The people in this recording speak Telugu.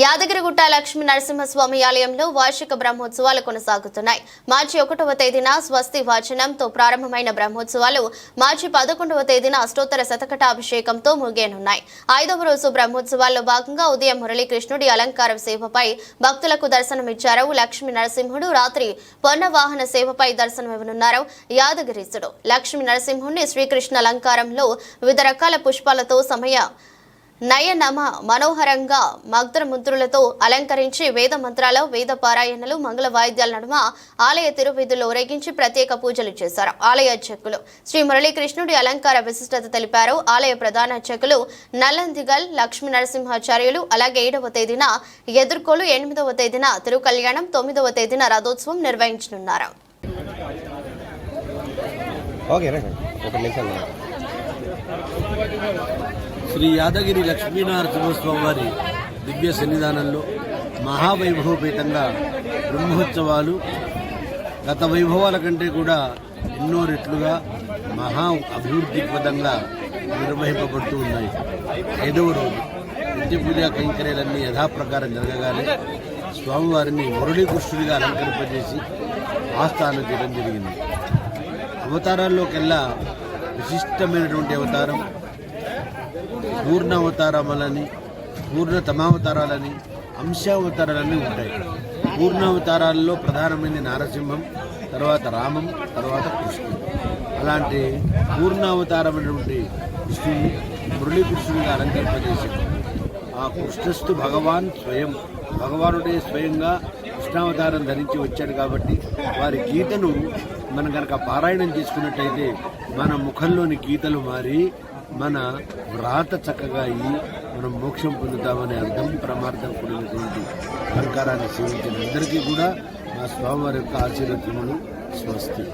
యాదగిరిగుట్ట లక్ష్మీ నరసింహస్వామి ఆలయంలో వార్షిక బ్రహ్మోత్సవాలు కొనసాగుతున్నాయి. మార్చి 1వ తేదీన స్వస్తి వాచనంతో ప్రారంభమైన బ్రహ్మోత్సవాలు మార్చి 11వ తేదీన అష్టోత్తర శతకటాభిషేకంతో ముగియనున్నాయి. 5వ రోజు బ్రహ్మోత్సవాల్లో భాగంగా ఉదయం మురళీకృష్ణుడి అలంకార సేవపై భక్తులకు దర్శనమిచ్చారు. లక్ష్మీ నరసింహుడు రాత్రి పొన్న వాహన సేవపై దర్శనమివ్వనున్నారు. యాదగిరీశుడు లక్ష్మీ నరసింహుడిని శ్రీకృష్ణ అలంకారంలో వివిధ రకాల పుష్పాలతో నయనమ మనోహరంగా మగ్ధముద్రులతో అలంకరించి వేద మంత్రాల వేద పారాయణలు మంగళ వాయిద్యాల నడుమ ఆలయ తిరువీధుల్లో ఊరేగించి ప్రత్యేక పూజలు చేశారు. ఆలయ అర్చకులు శ్రీ మురళీకృష్ణుడి అలంకార విశిష్టత తెలిపారు. ఆలయ ప్రధాన అర్చకులు నల్లందిగల్ లక్ష్మీ నరసింహాచార్యులు అలాగే 7వ తేదీన ఎదుర్కోలు, 8వ తేదీన తిరుకల్యాణం, 9వ తేదీన రథోత్సవం నిర్వహించనున్నారు. శ్రీ యాదగిరి లక్ష్మీనరసింహస్వామి వారి దివ్య సన్నిధానంలో మహావైభవపేతంగా బ్రహ్మోత్సవాలు గత వైభవాల కంటే కూడా ఎన్నో రెట్లుగా మహా అభివృద్ధిపదంగా నిర్వహింపబడుతూ ఉన్నాయి. 5వ రోజు నిత్య పూజా కైంకర్యాలన్నీ యథాప్రకారం జరగగానే స్వామివారిని మురళీకృష్ణుడిగా అలంకరింపజేసి ఆస్థానం చేయడం జరిగింది. అవతారాల్లోకెల్లా విశిష్టమైనటువంటి అవతారం పూర్ణ అవతారాలని, పూర్ణతమావతారాలని, అంశావతారాలన్నీ ఉంటాయి. పూర్ణావతారాల్లో ప్రధానమైన నారసింహం, తర్వాత రామం, తర్వాత కృష్ణుడు. అలాంటి పూర్ణావతారమైనటువంటి కృష్ణుడిని మురళీకృష్ణుడిగా అలంకరింపజేశారు. ఆ కృష్ణస్తు భగవాన్ స్వయం, భగవానుడే స్వయంగా కృష్ణావతారం ధరించి వచ్చాడు కాబట్టి వారి గీతను మనం కనుక పారాయణం చేసుకున్నట్టయితే మన ముఖంలోని గీతలు మారి మన వ్రాత చక్కగా అయ్యి మనం మోక్షం పొందుతామనే అర్థం ప్రమార్థం కూడినటువంటి అలంకారాన్ని సేవించిన అందరికీ కూడా మా స్వామివారి యొక్క ఆశీర్వచనములు. స్వస్తి.